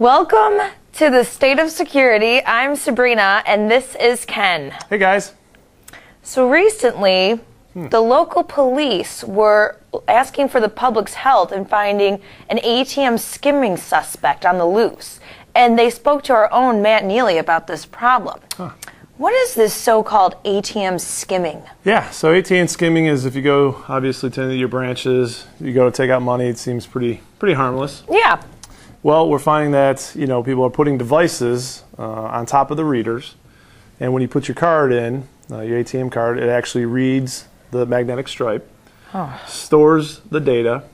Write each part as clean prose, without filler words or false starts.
Welcome to the State of Security. I'm Sabrina, and this is Ken. Hey, guys. So recently, the local police were asking for the public's help in finding an ATM skimming suspect on the loose. And they spoke to our own Matt Neely about this problem. What is this so-called ATM skimming? Yeah, so ATM skimming is if you go, obviously, to any of your branches, you go to take out money, it seems pretty harmless. Yeah. Well, we're finding that, people are putting devices on top of the readers, and when you put your card in, your ATM card, it actually reads the magnetic stripe, stores the data.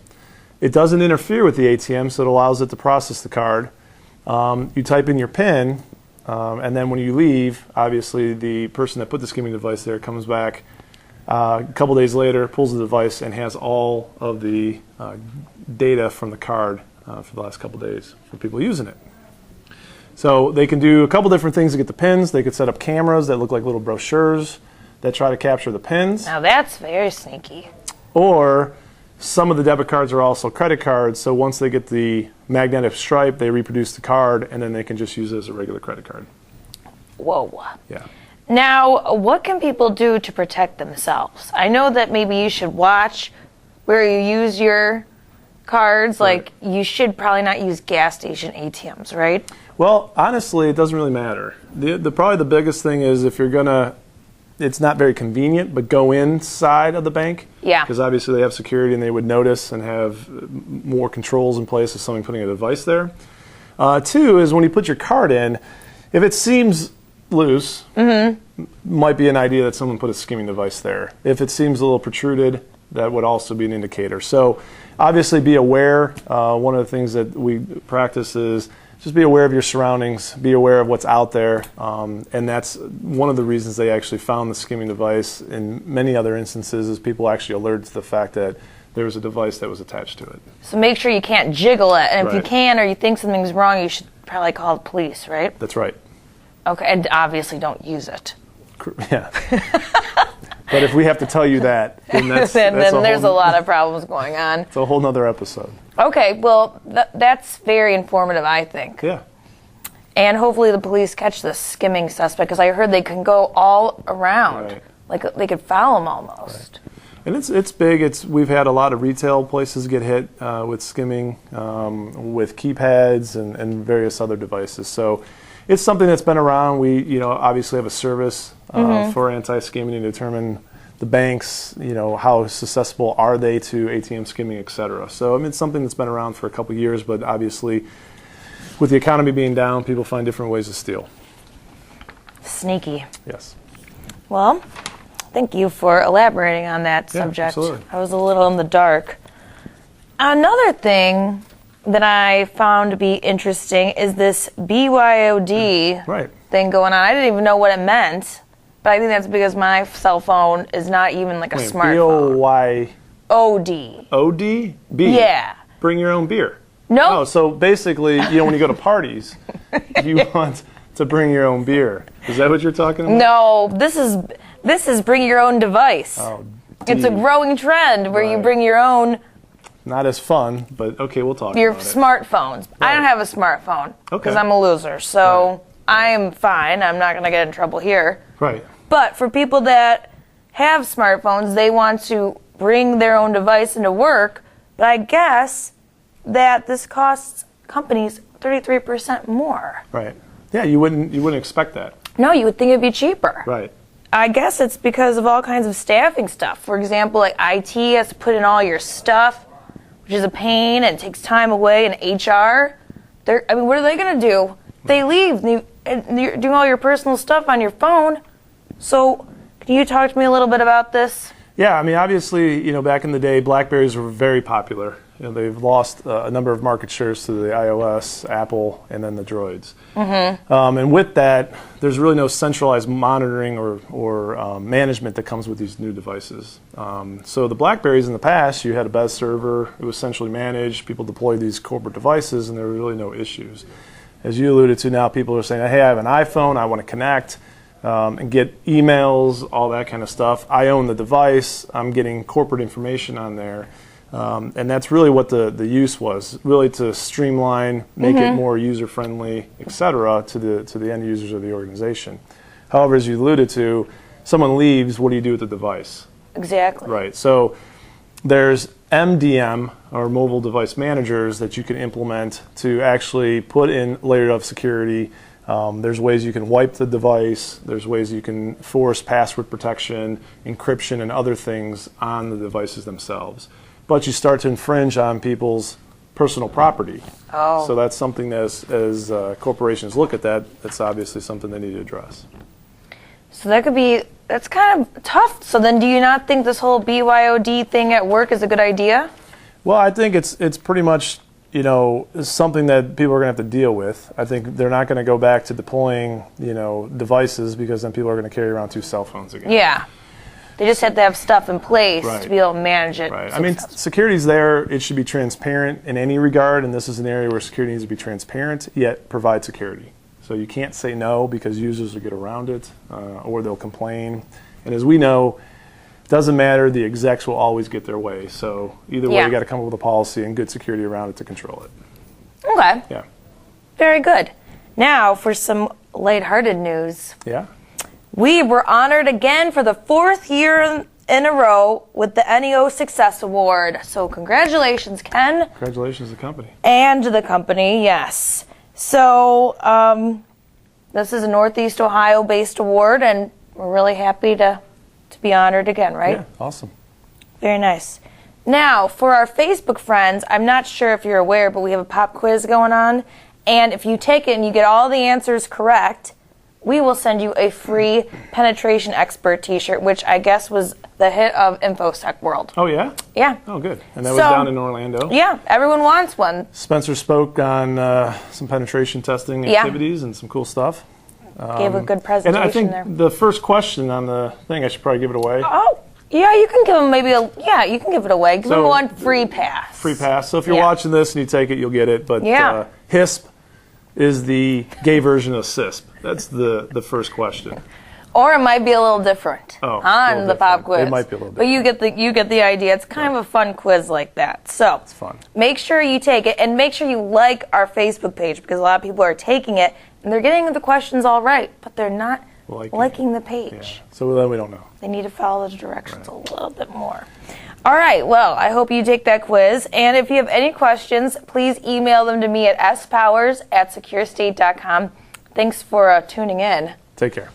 It doesn't interfere with the ATM, so it allows it to process the card. You type in your PIN, and then when you leave, obviously the person that put the skimming device there comes back a couple days later, pulls the device, and has all of the data from the card for the last couple days for people using it. So they can do a couple different things to get the pins. They could set up cameras that look like little brochures that try to capture the pins. Now that's very sneaky. Or some of the debit cards are also credit cards, so once they get the magnetic stripe, they reproduce the card, and then they can just use it as a regular credit card. Whoa. Yeah. Now, what can people do to protect themselves? I know that maybe you should watch where you use your cards. Right. Like, you should probably not use gas station ATMs, right? Well, honestly, it doesn't really matter. Probably the biggest thing is if you're gonna, it's not very convenient, but go inside of the bank. Yeah. Because obviously they have security and they would notice and have more controls in place of someone putting a device there. Two is when you put your card in, if it seems loose, might be an idea that someone put a skimming device there. If it seems a little protruded, that would also be an indicator. So obviously be aware. One of the things that we practice is just be aware of your surroundings, be aware of what's out there, and that's one of the reasons they actually found the skimming device. In many other instances is people actually alerted to the fact that there was a device that was attached to it. So make sure you can't jiggle it. And if you Right. can or you think something's wrong, you should probably call the police, right? That's right. Okay, and obviously don't use it. Yeah. But if we have to tell you that, then that's There's a lot of problems going on. It's a whole nother episode. Okay, well, that's very informative, I think. Yeah. And hopefully the police catch the skimming suspect, because I heard they can go all around. Right. Like, they could foul them almost. And it's big. We've had a lot of retail places get hit with skimming, with keypads and various other devices. So it's something that's been around. We obviously have a service for anti-skimming to determine the banks, how susceptible are they to ATM skimming, et cetera. So it's something that's been around for a couple of years, but obviously with the economy being down, people find different ways to steal. Sneaky. Yes. Well, thank you for elaborating on that Yeah, subject. absolutely. I was a little in the dark. Another thing that I found to be interesting is this BYOD Right. thing going on. I didn't even know what it meant, but I think that's because my cell phone is not even like a smartphone. BYOD? OD? B. Yeah. Bring your own beer. No. Oh, so basically, when you go to parties, you want to bring your own beer. Is that what you're talking about? No, this is bring your own device. Oh, It's a D. growing trend where you Right. bring your own Not as fun, but okay, we'll talk your about it. smartphones. I Right. don't have a smartphone because Okay. I'm a loser. So I am fine. I'm not going to get in trouble here. Right. But for people that have smartphones, they want to bring their own device into work. But I guess that this costs companies 33% more. Right. Yeah, you wouldn't expect that. No, you would think it'd be cheaper. Right. I guess it's because of all kinds of staffing stuff. For example, like IT has to put in all your stuff, which is a pain and it takes time away, and HR. What are they going to do? They leave and you're doing all your personal stuff on your phone. So, can you talk to me a little bit about this? Yeah, obviously, back in the day, BlackBerries were very popular. They've lost a number of market shares to the iOS, Apple, and then the Droids. And with that, there's really no centralized monitoring or management that comes with these new devices. So the BlackBerries in the past, you had a BES server. It was centrally managed. People deployed these corporate devices, and there were really no issues. As you alluded to, now people are saying, hey, I have an iPhone. I want to connect and get emails, all that kind of stuff. I own the device. I'm getting corporate information on there. And that's really what the use was, really to streamline, make it more user-friendly, et cetera, to the end users of the organization. However, as you alluded to, someone leaves, what do you do with the device? Exactly. Right. So there's MDM, or mobile device managers, that you can implement to actually put in layer of security. There's ways you can wipe the device. There's ways you can force password protection, encryption, and other things on the devices themselves. But you start to infringe on people's personal property. Oh. So that's something that as corporations look at that, that's obviously something they need to address. So that's kind of tough. So then do you not think this whole BYOD thing at work is a good idea? Well, I think it's pretty much, something that people are going to have to deal with. I think they're not going to go back to deploying, devices, because then people are going to carry around 2 cell phones again. Yeah. They just have to have stuff in place Right. to be able to manage it. Right. I mean, security's there. It should be transparent in any regard, and this is an area where security needs to be transparent, yet provide security. So you can't say no, because users will get around it, or they'll complain. And as we know, it doesn't matter. The execs will always get their way. So either way, Yeah. you got to come up with a policy and good security around it to control it. Okay. Yeah. Very good. Now for some lighthearted news. Yeah. We were honored again for the 4th year in a row with the NEO Success Award. So congratulations, Ken. Congratulations to the company. And the company, yes. So this is a Northeast Ohio-based award, and we're really happy to be honored again, right? Yeah. Awesome. Very nice. Now, for our Facebook friends, I'm not sure if you're aware, but we have a pop quiz going on. And if you take it and you get all the answers correct, we will send you a free Penetration Expert t-shirt, which I guess was the hit of InfoSec World. Oh, yeah? Yeah. Oh, good. And that was So- down in Orlando. Yeah, everyone wants one. Spencer spoke on some penetration testing Yeah. activities and some cool stuff. Gave a good And presentation I think there. the first question on the thing, I should probably give it away. Oh, yeah, you can give them you can give it away. Give them So- one free pass. Free pass. So if you're Yeah. watching this and you take it, you'll get it. But Yeah. HISP is the gay version of CISP. That's the first question. Or it might be a little different Oh, a on little the pop different. quiz. It might be a little But you get the idea. It's kind of a fun quiz like that. So It's fun. make sure you take it, and make sure you like our Facebook page, because a lot of people are taking it and they're getting the questions all right, but they're not liking the page. Yeah. So then we don't know. They need to follow the directions a little bit more. All right, well, I hope you take that quiz. And if you have any questions, please email them to me at spowers@securestate.com. Thanks for tuning in. Take care.